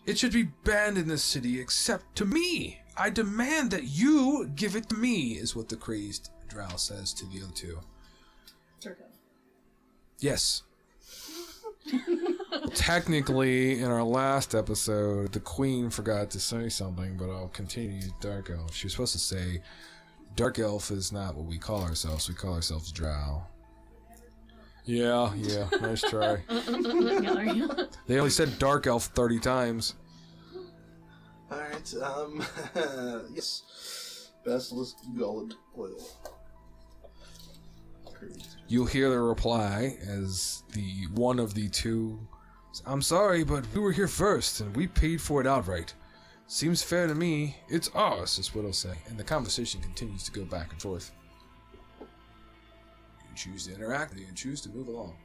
It should be banned in this city except to me. I demand that you give it to me, is what the crazed drow says to the other two. Yes. Technically, in our last episode, the queen forgot to say something, but I'll continue. Darko. She was supposed to say, Dark Elf is not what we call ourselves. We call ourselves Drow. Yeah, nice try. They only said Dark Elf 30 times. Alright, yes. Basilisk Gullet Oil. You'll hear the reply as the one of the two. I'm sorry, but we were here first, and we paid for it outright. Seems fair to me. It's ours, is what he'll say. And the conversation continues to go back and forth. You can choose to interact, or you can choose to move along.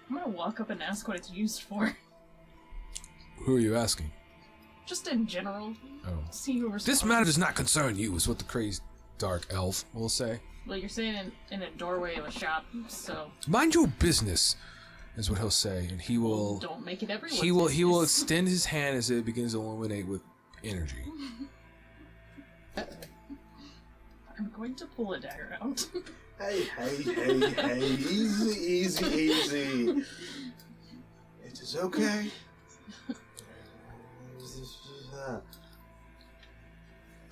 I'm gonna walk up and ask what it's used for. Who are you asking? Just in general. Oh. See who responds. This matter does not concern you, is what the crazed Dark Elf will say. Well, you're saying in a doorway of a shop, so... Mind your business, is what he'll say, and he will... Don't make it everyone's He will business. extend his hand as it begins to illuminate with energy. I'm going to pull a dagger out. Hey, easy. It is okay.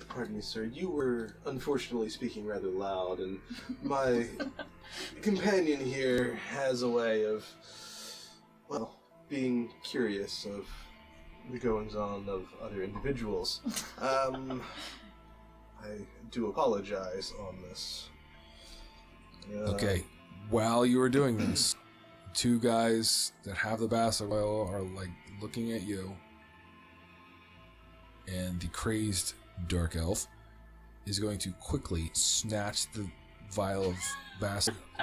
Pardon me, sir. You were unfortunately speaking rather loud, and my companion here has a way of, well, being curious of the goings-on of other individuals. I do apologize on this. Okay, while you are doing this, two guys that have the basilisk oil are like looking at you, and the crazed Dark Elf is going to quickly snatch the vial of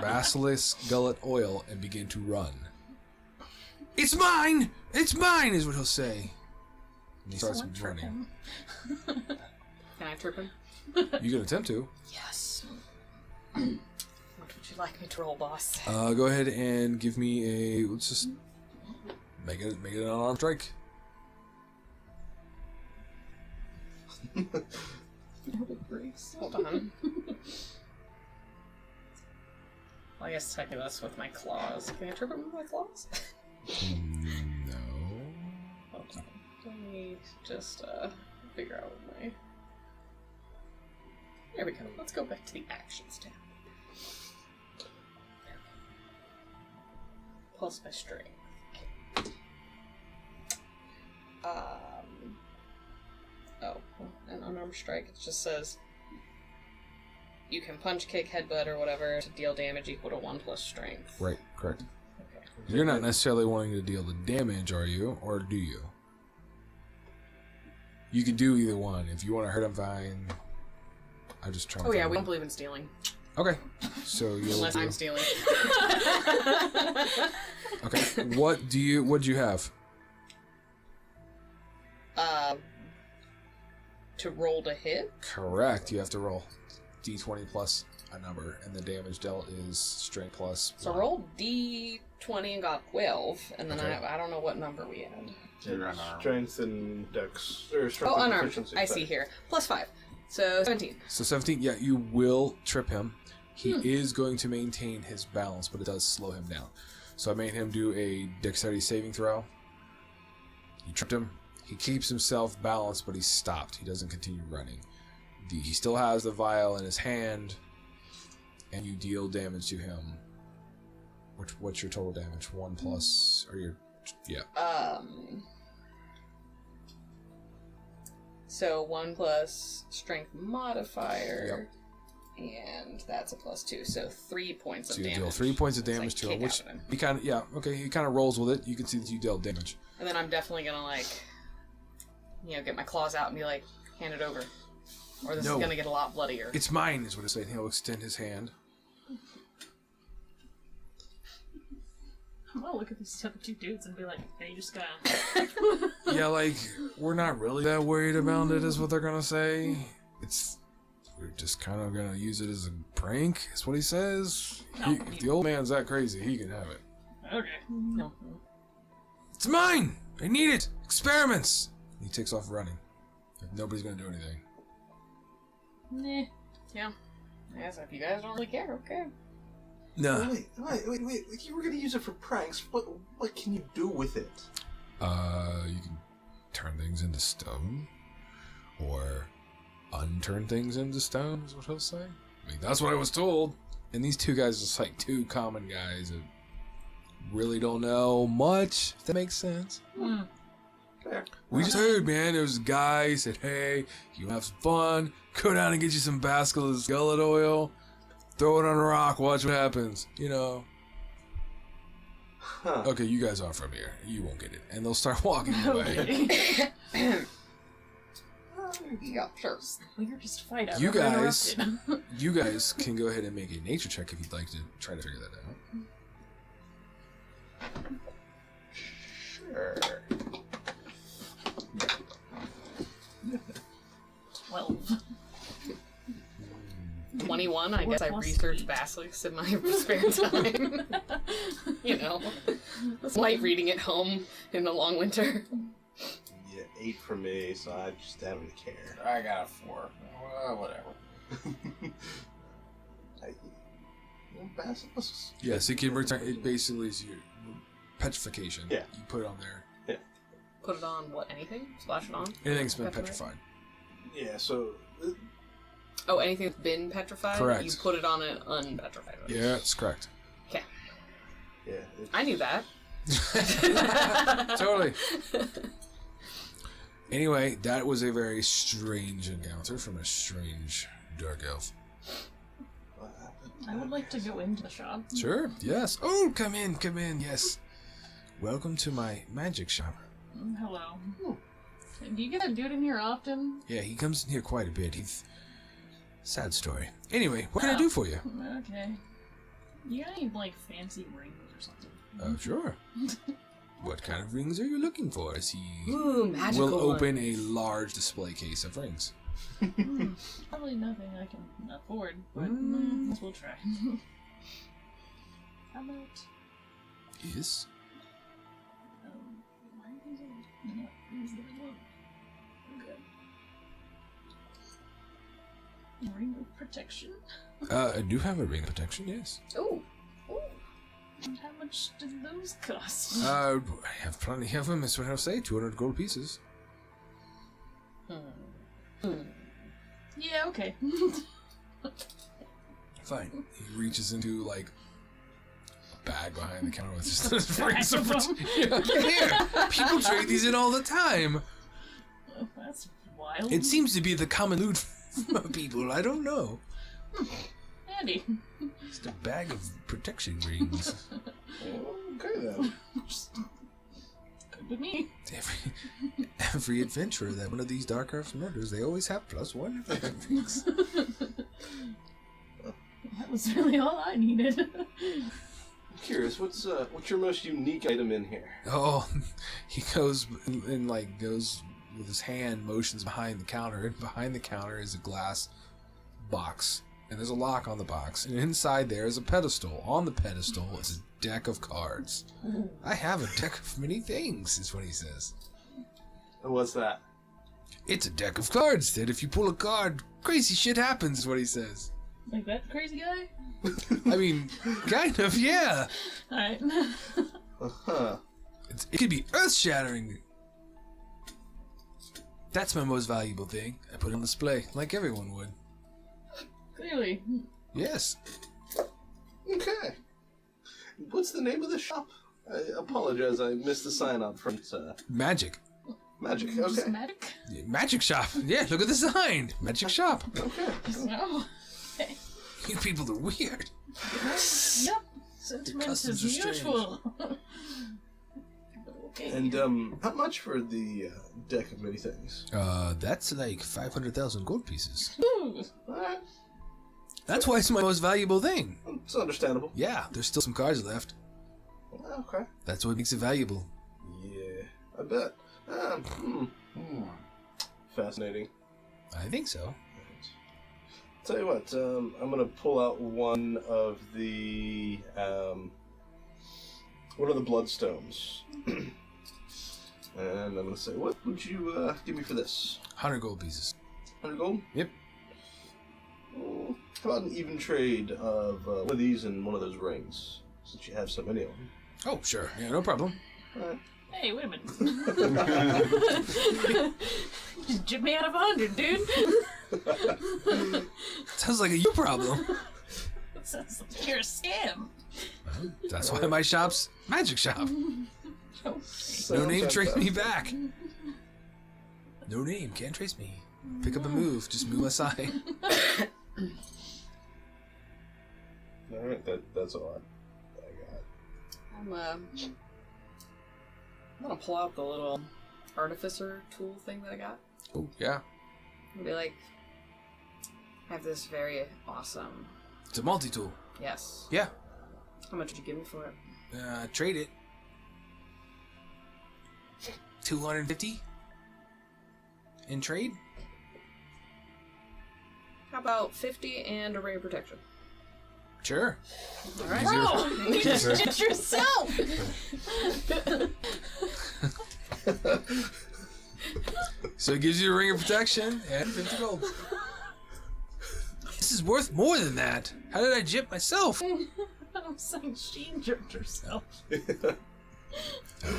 basilisk gullet oil and begin to run. It's mine! It's mine! Is what he'll say. And he starts running. Can I trip him? You can attempt to. Yes. What would you like me to roll, boss? Go ahead and give me a. Let's just make it an unarmed strike. Hold on. Well, I guess technically that's with my claws. Can I trip him with my claws? No. Hold on. Let me just figure out my. There we go. Let's go back to the actions tab. Plus my strength. Oh, an unarmed strike. It just says you can punch, kick, headbutt, or whatever to deal damage equal to 1 plus strength. Right, correct. Okay. You're not necessarily wanting to deal the damage, are you? Or do you? You can do either one. If you want to hurt him, fine. I'm just trying. Oh yeah, we don't believe in stealing. Okay, so you'll Unless do... I'm stealing. Okay, what do you have? To roll to hit? Correct. You have to roll d20 plus a number, and the damage dealt is strength plus. So I rolled d20 and got 12, and then Okay. I don't know what number we had. Strength and dex. Or strength Oh, and unarmed. proficiency. I see here. Plus 5. So 17. So 17. Yeah, you will trip him. He is going to maintain his balance, but it does slow him down. So I made him do a dexterity saving throw. You tripped him. He keeps himself balanced, but he's stopped. He doesn't continue running. He still has the vial in his hand, and you deal damage to him. What's your total damage? 1 plus, or your, yeah. So 1 plus strength modifier, and that's a plus 2, so 3 points of So you damage. deal 3 points of It's damage like to him, kick which out at him. he kind of, yeah, okay, he kind of rolls with it. You can see that you dealt damage. And then I'm definitely gonna get my claws out and be like, hand it over, or this No. is gonna get a lot bloodier. It's mine, is what it's saying. He'll extend his hand. I'm gonna look at these other two dudes and be like, hey, you just gotta... Yeah, like, we're not really that worried about it, is what they're gonna say. We're just kind of gonna use it as a prank, is what he says. If the old man's that crazy, he can have it. Okay. No. It's mine! I need it! Experiments! He takes off running. Nobody's gonna do anything. Nah. Yeah. I guess if you guys don't really care, okay. No. Wait. You were going to use it for pranks. What can you do with it? You can turn things into stone. or unturn things into stone, is what he'll say. I mean, that's what I was told. And these two guys are just like two common guys that really don't know much, if that makes sense. We just heard, man, there was a guy who said, hey, you have some fun, go down and get you some Basilisk skeleton oil, throw it on a rock, watch what happens, you know. Huh. Okay, you guys aren't from here. You won't get it. And they'll start walking away. Yeah, sure. Weirdest fight I've You ever guys, interrupted. you guys can go ahead and make a nature check if you'd like to try to figure that out. Sure. 12. 21, I guess I Plus research 8. basilisks in my spare time. You know, it's light reading at home in the long winter. Yeah, 8 for me, so I just don't really care. I got a 4. Whatever. Basilisks? Yes, it can return. It basically is your petrification. Yeah. You put it on there. Put it on what? Anything? Splash it on? Anything's been Petrified? petrified. Yeah, so... Oh, anything that's been petrified? Correct. You put it on an unpetrified one. Yeah, that's correct. Okay. Yeah. I knew that. Totally. Anyway, that was a very strange encounter from a strange dark elf. I would like to go into the shop. Sure, yes. Oh, come in, yes. Welcome to my magic shop. Hello. Do you get that dude in here often? Yeah, he comes in here quite a bit. He's... Sad story. Anyway, what can I do for you? Okay. You got any, like, fancy rings or something? Oh, sure. What kind of rings are you looking for? As he Ooh, magical will open one. a large display case of rings. Probably nothing I can afford, but we'll try. How about... Yes? Why are these all... No, these are the one. Okay. Ring of protection? I do have a ring of protection, yes. Ooh. Ooh. And how much do those cost? I have plenty of them, that's what I'll say. 200 gold pieces. Yeah, okay. Fine. He reaches into, like, a bag behind the counter with just rings of protection. Yeah, here! People trade these in all the time. Oh, that's wild. It seems to be the common loot for people. I don't know. Handy. Just a bag of protection rings. Okay, then. Good with me. Every adventurer that one of these dark elves murders, they always have +1 rings. That was really all I needed. I'm curious, what's your most unique item in here? Oh, he goes and like goes with his hand, motions behind the counter, and behind the counter is a glass box, and there's a lock on the box, and inside there is a pedestal. On the pedestal is a deck of cards. I have a deck of many things, is what he says. And what's that? It's a deck of cards that if you pull a card, crazy shit happens, is what he says. Like that crazy guy? I mean, kind of, yeah. Alright. Uh-huh. It could be earth-shattering. That's my most valuable thing. I put it on display, like everyone would. Clearly. Yes. Okay. What's the name of the shop? I apologize, I missed the sign up front. Magic. Magic, Just okay. magic? Yeah, magic shop. Yeah, look at the sign. Magic shop. Okay. No. You people are weird. Yep. Sentiment customs as are strange. usual. Okay. And, how much for the deck of many things? That's like 500,000 gold pieces. Ooh. Alright, That's why it's my most valuable thing. it's understandable. Yeah, there's still some cards left. Okay. That's what makes it valuable. Yeah, I bet. Fascinating. I think so. Tell you what, I'm gonna pull out one of the bloodstones, and I'm gonna say, what would you give me for this? 100 gold pieces. 100 gold? Yep. Oh, how about an even trade of one of these and one of those rings, since you have so many of them? Oh, sure. Yeah, no problem. Alright. Hey, wait a minute. Just jip me out of 100, dude. Sounds like a you problem. Sounds like you're a scam. That's why my shop's magic shop. No name, trace me back. No name, can't trace me. Pick up and move, just move aside. Alright, that's all I got. I'm gonna pull out the little artificer tool thing that I got. Oh, yeah. And be like, I have this very awesome. It's a multi-tool. Yes. Yeah. How much did you give me for it? Trade it. 250 in trade. How about 50 and a ray of protection? Sure. All right. Bro, you just did yourself. So it gives you a ring of protection and 50 gold. This is worth more than that. How did I jip myself? I'm saying she jerked herself. I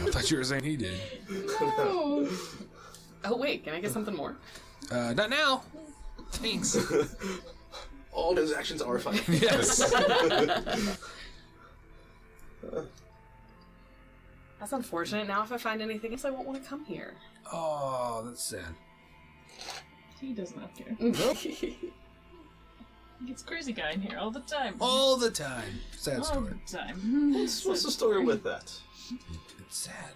thought you were saying he did. No. Oh wait, can I get something more? Not now. Thanks. All transactions are fine. Yes. That's unfortunate. Now if I find anything else, I won't want to come here. Oh, that's sad. He does not care. He gets crazy guy in here all the time. All the time. Sad All story. the time. What's the story with that? It's sad.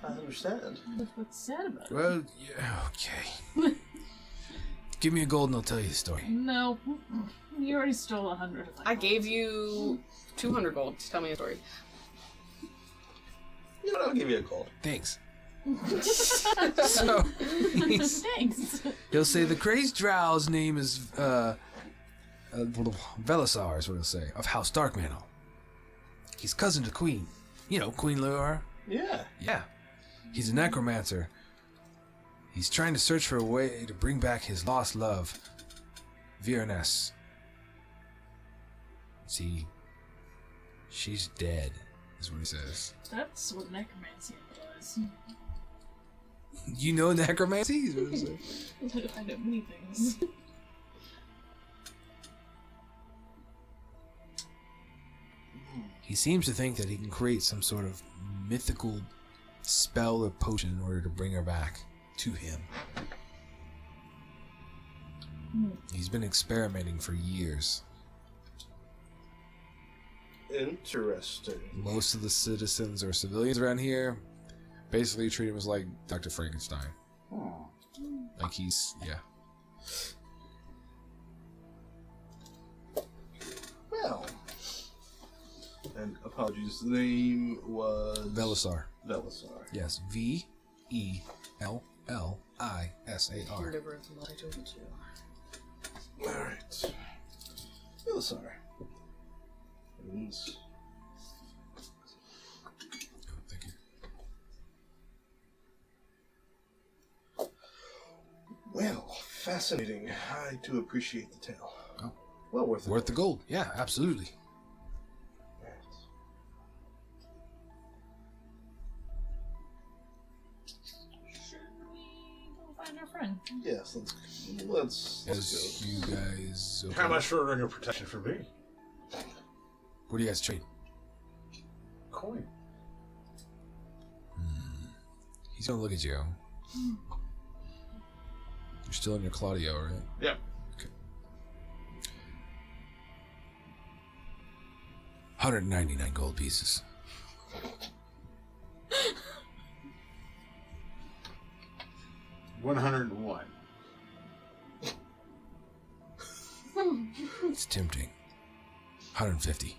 I understand. What's sad about it? Well, yeah, okay. Give me a gold and I'll tell you the story. No. You already stole 100 of my I gold. gave you 200 gold to tell me a story. You know what, I'll give you a gold. Thanks. So, Thanks. he'll say the crazed drow's name is Velisar is what he'll say, of House Darkmantle. He's cousin to Queen. You know, Queen Liora. Yeah. Yeah. He's a necromancer. He's trying to search for a way to bring back his lost love, Vierness. See, she's dead, is what he says. That's what necromancy implies. You know necromancy? Is what he says. I know many things. He seems to think that he can create some sort of mythical spell or potion in order to bring her back to him. He's been experimenting for years. Interesting. Most of the citizens or civilians around here basically treat him as like Dr. Frankenstein. Like he's, yeah. Well. And apologies, the name was... Velisar. Velisar. Yes, Vellisar. Whatever it's not, I told you to. Alright. Velisar. And... Oh, thank you. Well, fascinating. I do appreciate the tale. Oh. Well worth it. Worth the gold. Yeah, absolutely. Right. Should we go find our friend? Yes, let's As go. you guys... Okay. How much for a ring of protection for me? What do you guys trade? Coin. He's gonna look at you. You're still in your Claudio, right? Yep. Okay. 199 gold pieces. $101. It's tempting. 150.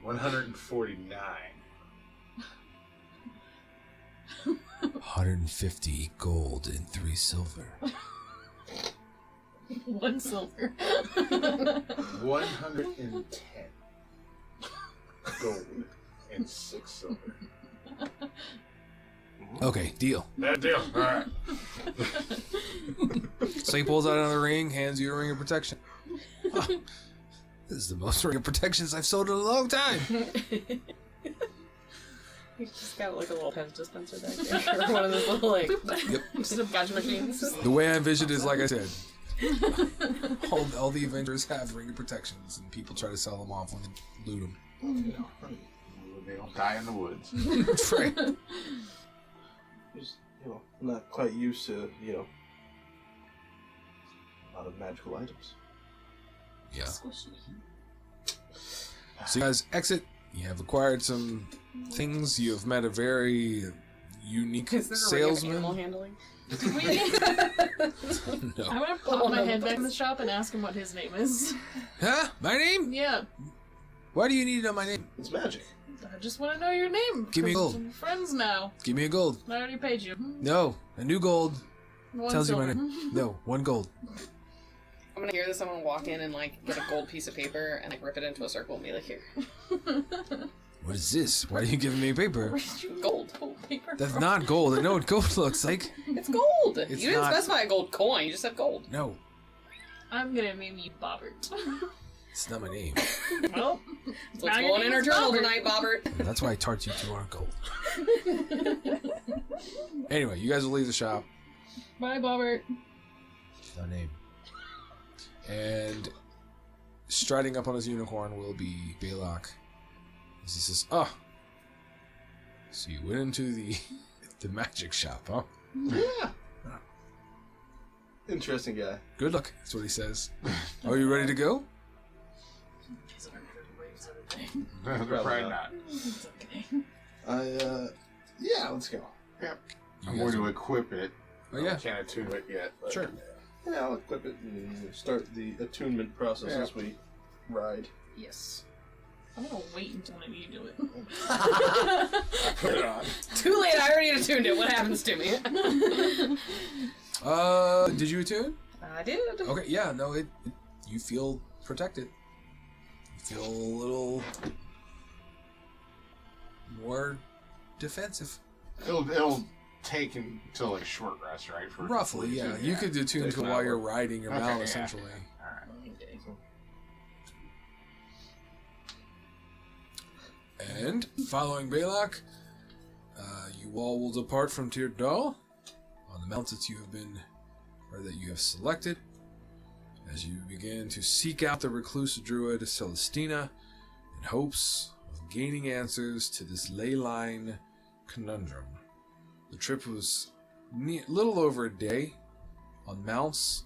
149. 150 gold and 3 silver. 1 silver. 110 gold and 6 silver. Okay, deal. That deal. All right. So he pulls out another ring, hands you a ring of protection. Oh, This is the most ring of protections I've sold in a long time. He's just got like a little pen dispenser back there. Or one of those little like just gotcha machines. The way I envisioned is like I said. All the Avengers have ring of protections, and people try to sell them off when they loot them. You know, they don't die in the woods. That's right. Just, not quite used to, a lot of magical items. Yeah. So you guys exit. You have acquired some things. You have met a very unique Is there a salesman. ring of animal handling? No. I'm gonna pop my head back in the shop and ask him what his name is. Huh? My name? Yeah, Why do you need to know my name? It's magic. I just want to know your name. Give me 'cause gold. we're friends now. Give me a gold. I already paid you. No, a new gold One tells silver. you my name. No, 1 gold. I'm gonna hear this. I'm gonna walk in and like get a gold piece of paper and like rip it into a circle and be like, here, What is this? Why are you giving me paper? gold. Paper. That's not gold. I know what gold looks like. It's gold. It's You didn't not- specify a gold coin. You just said gold. No, I'm gonna name you Bobbert. it's not my name. Well, Let's now go your on in name our is journal Bobbert. tonight, Bobbert. That's why I taught you 2 aren't gold. Anyway, you guys will leave the shop. Bye, Bobbert. No name. And striding up on his unicorn will be Balak. As he says, "Oh, so you went into the magic shop, huh? Yeah. Interesting guy. Good luck." That's what he says. Are you ready to go? Probably not. It's okay. Yeah, let's go. Yep. You I'm guys going to are- equip it. Oh yeah, I can't attune it yet. But sure. Yeah, I'll equip it and start the attunement process Yeah. as we ride. Yes. I'm gonna wait until maybe you do it. Put it on. Too late. I already attuned it. What happens to me? Did you attune? I did. Okay, yeah, no, you feel protected. You feel a little more defensive. It'll take until like a short rest, right? For Roughly, yeah. You could attune Takes to an while hour. you're riding your Okay, mount, yeah. essentially. Okay. And following Balak, you all will depart from Tyrdal on the mounts that you have selected, as you begin to seek out the recluse druid Celestina in hopes of gaining answers to this ley line conundrum. The trip was little over a day on mounts,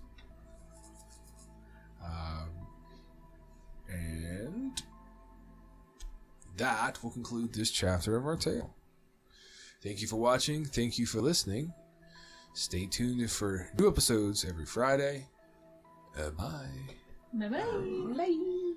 and that will conclude this chapter of our tale. Thank you for watching. Thank you for listening. Stay tuned for new episodes every Friday. Bye. Bye-bye. Bye.